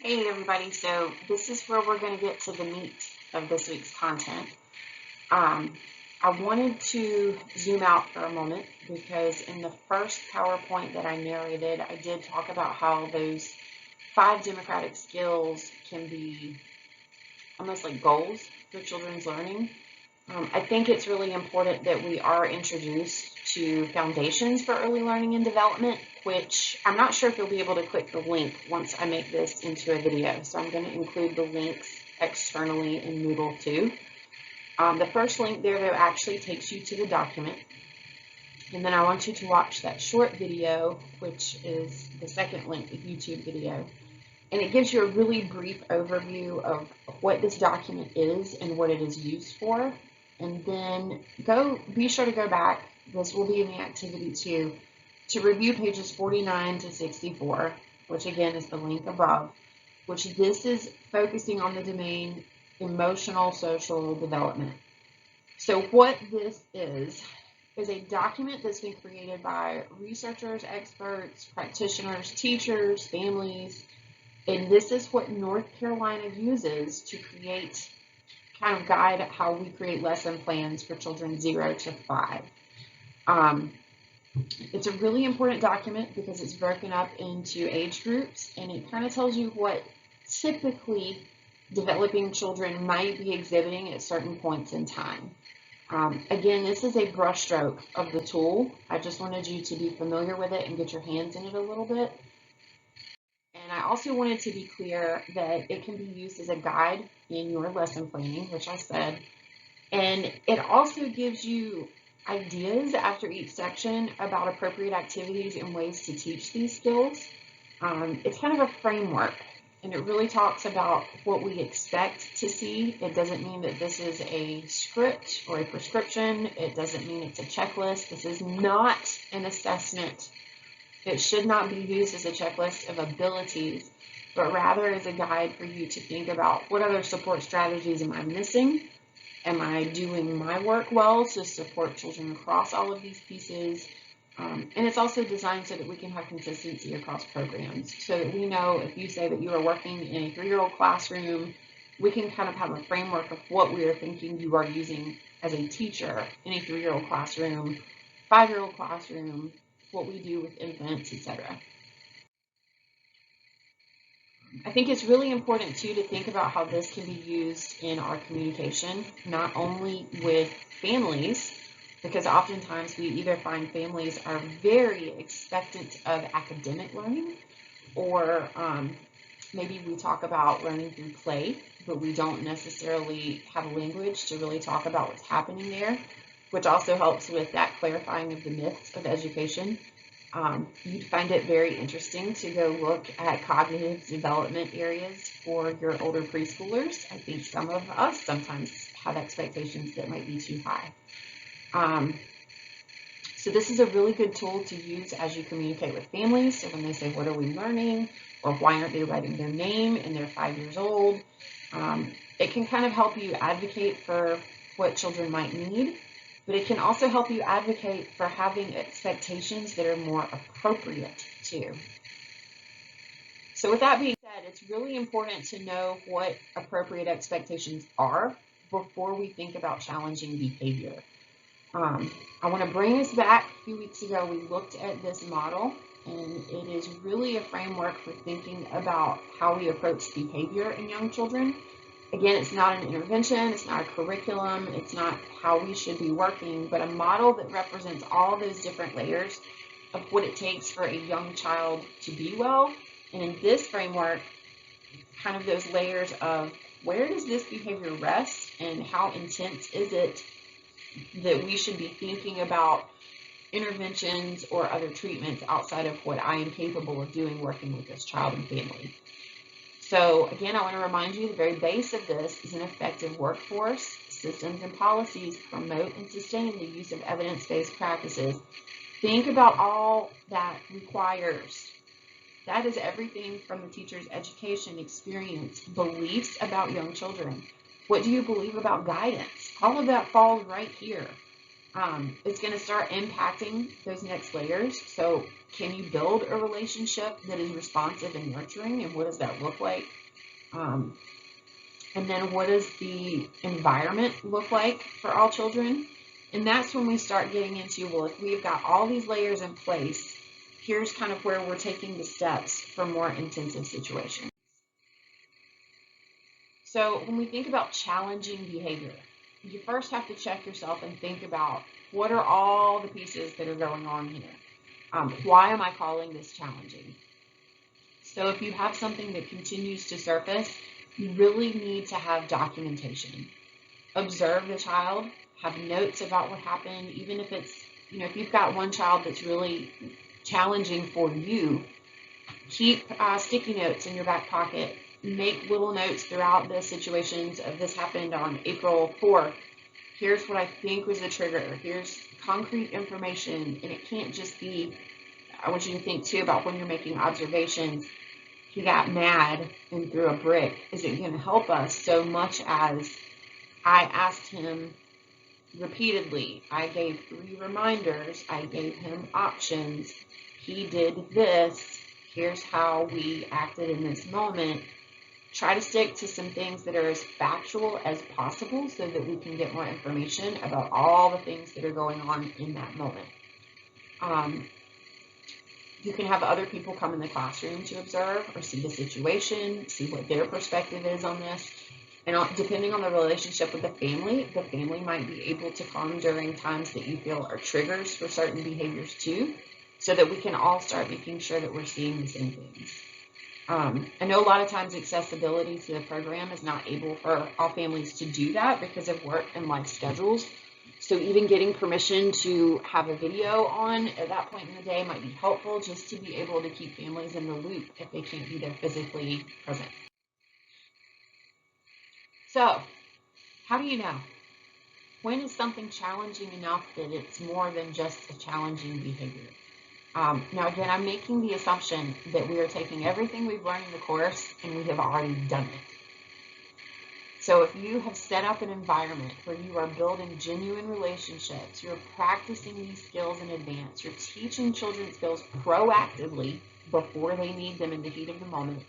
Hey everybody, so this is where we're going to get to the meat of this week's content. Um, I wanted to zoom out for a moment because in the first PowerPoint that I narrated, I did talk about how those 5 democratic skills can be almost like goals for children's learning. I think it's really important that we are introduced to foundations for early learning and development, which I'm not sure if you'll be able to click the link once I make this into a video. So I'm going to include the links externally in Moodle too. The first link there though actually takes you to the document. And then I want you to watch that short video, which is the second link, the YouTube video. And it gives you a really brief overview of what this document is and what it is used for. And then be sure to go back, this will be in the activity too, to review pages 49 to 64, which again is the link above, which this is focusing on the domain emotional social development. So what this is a document that's been created by researchers, experts, practitioners, teachers, families, and this is what North Carolina uses to kind of guide how we create lesson plans for children 0 to 5. It's a really important document because it's broken up into age groups, and it kind of tells you what typically developing children might be exhibiting at certain points in time. Again, this is a brushstroke of the tool. I just wanted you to be familiar with it and get your hands in it a little bit. And I also wanted to be clear that it can be used as a guide in your lesson planning, which I said, and it also gives you ideas after each section about appropriate activities and ways to teach these skills. It's kind of a framework, and it really talks about what we expect to see. It doesn't mean that this is a script or a prescription. It doesn't mean it's a checklist. This is not an assessment. It should not be used as a checklist of abilities, but rather as a guide for you to think about what other support strategies am I missing? Am I doing my work well to support children across all of these pieces? And it's also designed so that we can have consistency across programs, so that we know if you say that you are working in a 3-year-old classroom, we can kind of have a framework of what we are thinking you are using as a teacher in a 3-year-old classroom, 5-year-old classroom, what we do with infants, etc. I think it's really important too to think about how this can be used in our communication, not only with families, because oftentimes we either find families are very expectant of academic learning, or maybe we talk about learning through play, but we don't necessarily have language to really talk about what's happening there, which also helps with that clarifying of the myths of education. You'd find it very interesting to go look at cognitive development areas for your older preschoolers. I think some of us sometimes have expectations that might be too high. So this is a really good tool to use as you communicate with families. So when they say, what are we learning? Or why aren't they writing their name and they're 5 years old? It can kind of help you advocate for what children might need, but it can also help you advocate for having expectations that are more appropriate too. So with that being said, it's really important to know what appropriate expectations are before we think about challenging behavior. I want to bring us back. A few weeks ago, we looked at this model, and it is really a framework for thinking about how we approach behavior in young children. Again, it's not an intervention, it's not a curriculum, it's not how we should be working, but a model that represents all those different layers of what it takes for a young child to be well. And in this framework, kind of those layers of where does this behavior rest and how intense is it that we should be thinking about interventions or other treatments outside of what I am capable of doing working with this child and family. So again, I want to remind you the very base of this is an effective workforce. Systems and policies promote and sustain the use of evidence-based practices. Think about all that requires. That is everything from the teacher's education, experience, beliefs about young children. What do you believe about guidance? All of that falls right here. It's going to start impacting those next layers. So can you build a relationship that is responsive and nurturing, and what does that look like? And then what does the environment look like for all children? And that's when we start getting into, well, if we've got all these layers in place, here's kind of where we're taking the steps for more intensive situations. So when we think about challenging behavior, you first have to check yourself and think about, what are all the pieces that are going on here? Why am I calling this challenging? So if you have something that continues to surface, you really need to have documentation. Observe the child, have notes about what happened, even if it's, if you've got one child that's really challenging for you, keep sticky notes in your back pocket. Make little notes throughout the situations of, this happened on April 4th. Here's what I think was the trigger. Here's concrete information. And it can't just be, I want you to think too about when you're making observations. He got mad and threw a brick. Is it going to help us so much as I asked him repeatedly? I gave 3 reminders. I gave him options. He did this. Here's how we acted in this moment. Try to stick to some things that are as factual as possible so that we can get more information about all the things that are going on in that moment. You can have other people come in the classroom to observe or see the situation, see what their perspective is on this. And depending on the relationship with the family might be able to come during times that you feel are triggers for certain behaviors too, so that we can all start making sure that we're seeing the same things. I know a lot of times accessibility to the program is not able for all families to do that because of work and life schedules. So even getting permission to have a video on at that point in the day might be helpful, just to be able to keep families in the loop if they can't be there physically present. So how do you know? When is something challenging enough that it's more than just a challenging behavior? Now, again, I'm making the assumption that we are taking everything we've learned in the course and we have already done it. So if you have set up an environment where you are building genuine relationships, you're practicing these skills in advance, you're teaching children skills proactively before they need them in the heat of the moment,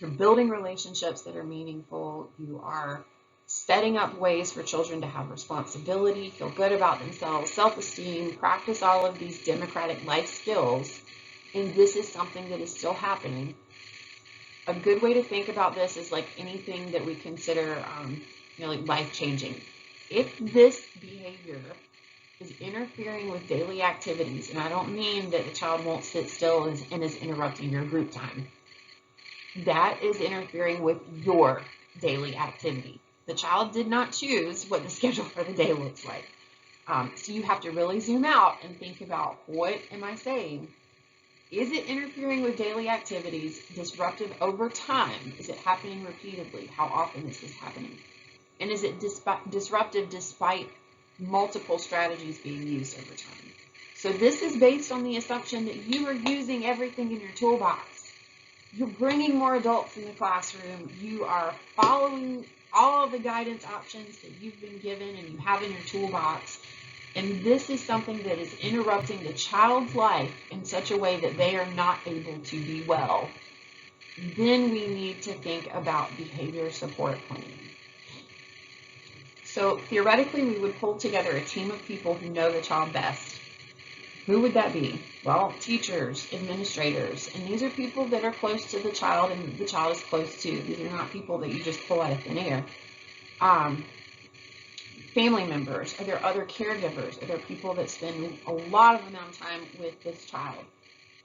you're building relationships that are meaningful, you are setting up ways for children to have responsibility, feel good about themselves, self-esteem, practice all of these democratic life skills, and this is something that is still happening. A good way to think about this is like anything that we consider like life-changing. If this behavior is interfering with daily activities, and I don't mean that the child won't sit still and is interrupting your group time, that is interfering with your daily activity. The child did not choose what the schedule for the day looks like. So you have to really zoom out and think about, what am I saying? Is it interfering with daily activities, disruptive over time? Is it happening repeatedly? How often is this happening? And is it disruptive despite multiple strategies being used over time? So this is based on the assumption that you are using everything in your toolbox. You're bringing more adults in the classroom. You are following all of the guidance options that you've been given and you have in your toolbox. And this is something that is interrupting the child's life in such a way that they are not able to be well. Then we need to think about behavior support planning. So theoretically, we would pull together a team of people who know the child best. Who would that be? Well, teachers, administrators, and these are people that are close to the child and the child is close to. These are not people that you just pull out of thin air. Family members, are there other caregivers? Are there people that spend a lot of amount of time with this child?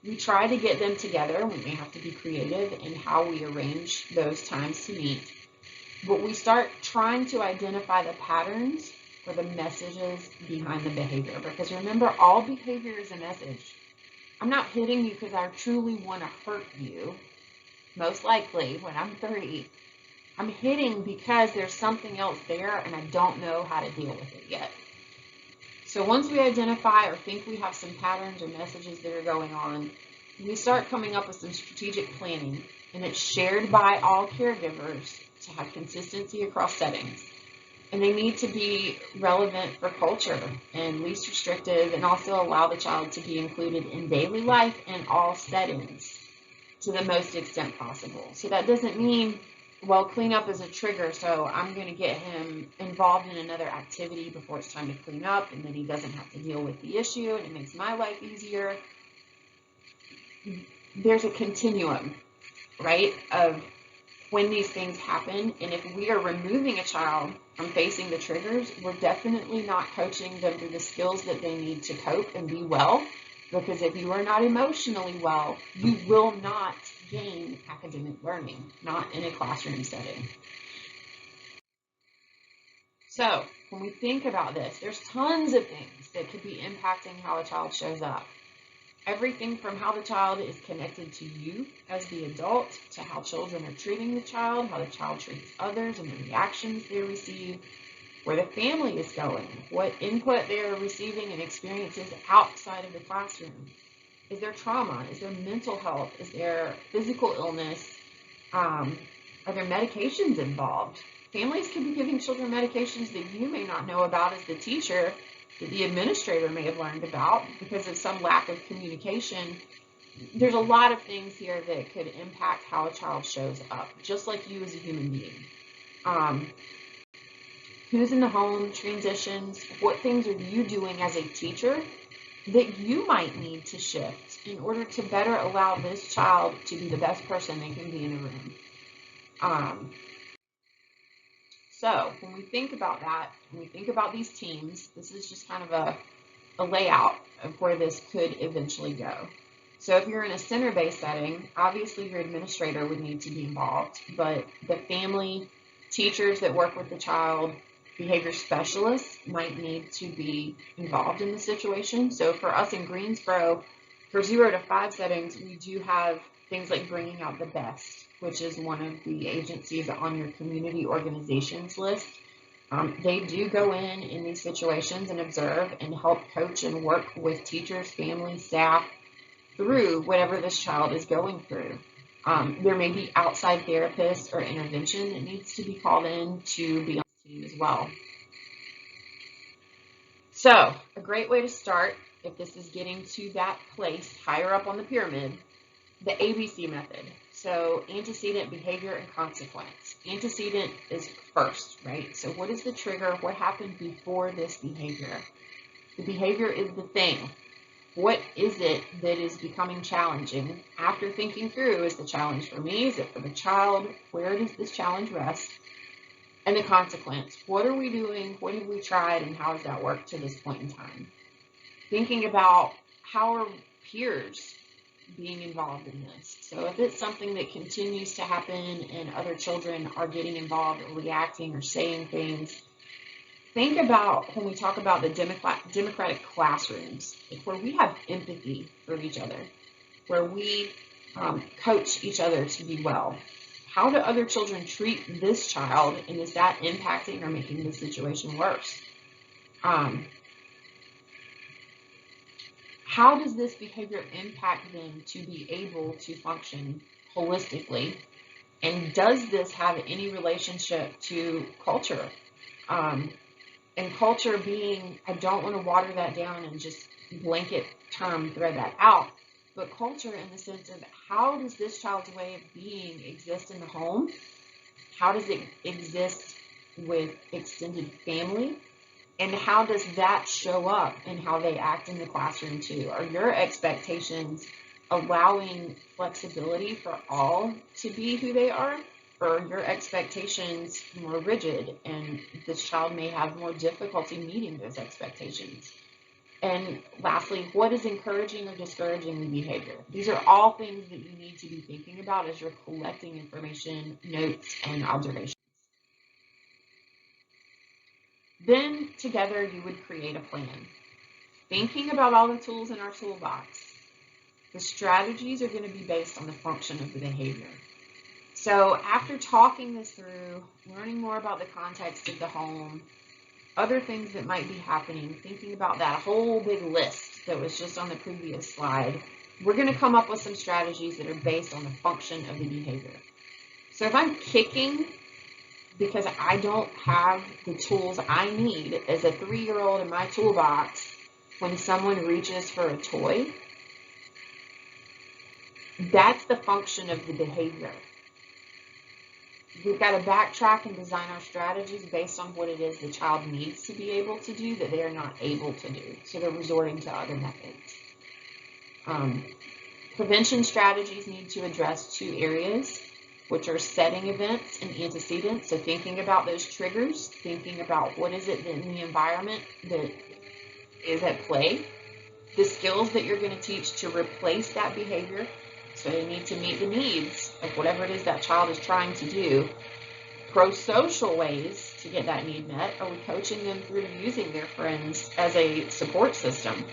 We try to get them together. We may have to be creative in how we arrange those times to meet. But we start trying to identify the patterns or the messages behind the behavior. Because remember, all behavior is a message. I'm not hitting you because I truly want to hurt you. Most likely, when I'm 3, I'm hitting because there's something else there and I don't know how to deal with it yet. So once we identify or think we have some patterns or messages that are going on, we start coming up with some strategic planning, and it's shared by all caregivers to have consistency across settings. And they need to be relevant for culture and least restrictive, and also allow the child to be included in daily life in all settings to the most extent possible. So that doesn't mean, well, cleanup is a trigger, so I'm going to get him involved in another activity before it's time to clean up, and then he doesn't have to deal with the issue, and it makes my life easier. There's a continuum, right, of when these things happen, and if we are removing a child from facing the triggers, we're definitely not coaching them through the skills that they need to cope and be well, because if you are not emotionally well, you will not gain academic learning, not in a classroom setting. So when we think about this, there's tons of things that could be impacting how a child shows up. Everything from how the child is connected to you as the adult, to how children are treating the child, how the child treats others and the reactions they receive, where the family is going, what input they're receiving and experiences outside of the classroom. Is there trauma? Is there mental health? Is there physical illness? Are there medications involved? Families could be giving children medications that you may not know about as the teacher, that the administrator may have learned about because of some lack of communication. There's a lot of things here that could impact how a child shows up, just like you as a human being. Who's in the home, transitions, what things are you doing as a teacher that you might need to shift in order to better allow this child to be the best person they can be in a room. So when we think about that, when we think about these teams, this is just kind of a layout of where this could eventually go. So if you're in a center-based setting, obviously your administrator would need to be involved, but the family, teachers that work with the child, behavior specialists might need to be involved in the situation. So for us in Greensboro, for 0 to 5 settings, we do have things like Bringing Out the Best, which is one of the agencies on your community organizations list. They do go in these situations and observe and help coach and work with teachers, families, staff through whatever this child is going through. There may be outside therapists or intervention that needs to be called in to be on the team as well. So a great way to start, if this is getting to that place higher up on the pyramid, the ABC method. So antecedent, behavior, and consequence. Antecedent is first, right? So what is the trigger? What happened before this behavior? The behavior is the thing. What is it that is becoming challenging? After thinking through, is the challenge for me? Is it for the child? Where does this challenge rest? And the consequence. What are we doing? What have we tried? And how has that worked to this point in time? Thinking about how are peers being involved in this. So if it's something that continues to happen and other children are getting involved or reacting or saying things, think about when we talk about the democratic classrooms, where we have empathy for each other, where we coach each other to be well. How do other children treat this child, and is that impacting or making the situation worse? How does this behavior impact them to be able to function holistically? And does this have any relationship to culture? And culture being, I don't want to water that down and just blanket term thread that out, but culture in the sense of how does this child's way of being exist in the home? How does it exist with extended family? And how does that show up in how they act in the classroom too? Are your expectations allowing flexibility for all to be who they are? Or are your expectations more rigid and this child may have more difficulty meeting those expectations? And lastly, what is encouraging or discouraging the behavior? These are all things that you need to be thinking about as you're collecting information, notes, and observations. Then together you would create a plan. Thinking about all the tools in our toolbox, the strategies are going to be based on the function of the behavior. So after talking this through, learning more about the context of the home, other things that might be happening, thinking about that whole big list that was just on the previous slide, we're going to come up with some strategies that are based on the function of the behavior. So if I'm kicking because I don't have the tools I need as a 3-year-old in my toolbox when someone reaches for a toy. That's the function of the behavior. We've got to backtrack and design our strategies based on what it is the child needs to be able to do that they are not able to do. So they're resorting to other methods. Prevention strategies need to address 2 areas, which are setting events and antecedents. So thinking about those triggers, thinking about what is it in the environment that is at play, the skills that you're going to teach to replace that behavior. So they need to meet the needs of whatever it is that child is trying to do. Pro-social ways to get that need met. Are we coaching them through using their friends as a support system?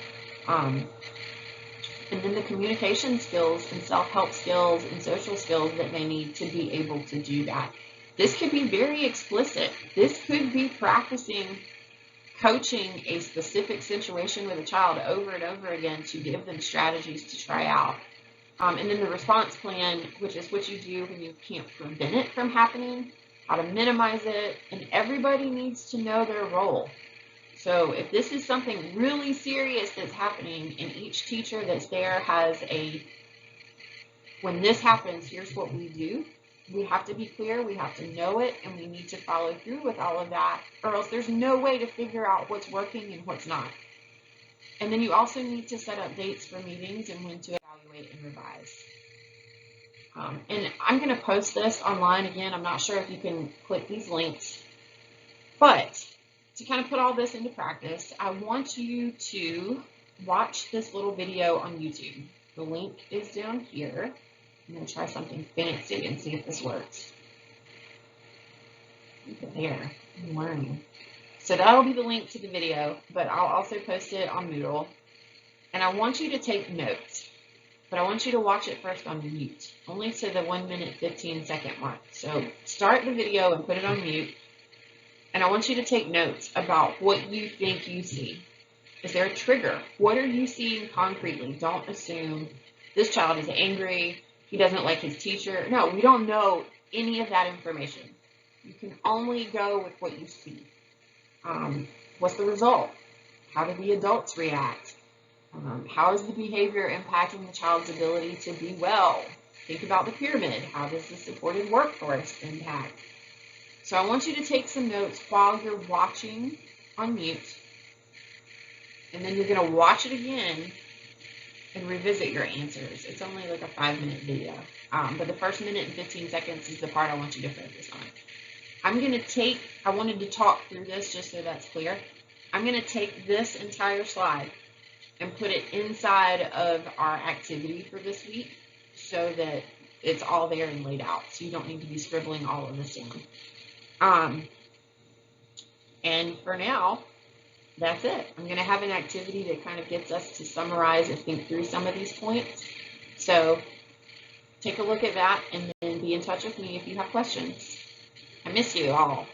And then the communication skills and self-help skills and social skills that they need to be able to do that. This could be very explicit. This could be practicing coaching a specific situation with a child over and over again to give them strategies to try out. And then the response plan, which is what you do when you can't prevent it from happening, how to minimize it, and everybody needs to know their role. So if this is something really serious that's happening, and each teacher that's there has when this happens, here's what we do. We have to be clear, we have to know it, and we need to follow through with all of that, or else there's no way to figure out what's working and what's not. And then you also need to set up dates for meetings and when to evaluate and revise. And I'm going to post this online again. I'm not sure if you can click these links, but to kind of put all this into practice, I want you to watch this little video on YouTube. The link is down here. I'm going to try something fancy and see if this works. There, I'm learning. So that'll be the link to the video, but I'll also post it on Moodle. And I want you to take notes, but I want you to watch it first on mute, only to the 1 minute, 15-second mark. So start the video and put it on mute. And I want you to take notes about what you think you see. Is there a trigger? What are you seeing concretely? Don't assume this child is angry, he doesn't like his teacher. No, we don't know any of that information. You can only go with what you see. What's the result? How do the adults react? How is the behavior impacting the child's ability to be well? Think about the pyramid. How does the supported workforce impact? So I want you to take some notes while you're watching on mute, and then you're going to watch it again and revisit your answers. It's only like a 5-minute video, but the first 1 minute and 15 seconds is the part I want you to focus on. I wanted to talk through this just so that's clear. I'm going to take this entire slide and put it inside of our activity for this week so that it's all there and laid out. So you don't need to be scribbling all of this down. And for now, that's it. I'm going to have an activity that kind of gets us to summarize and think through some of these points. So take a look at that and then be in touch with me if you have questions. I miss you all.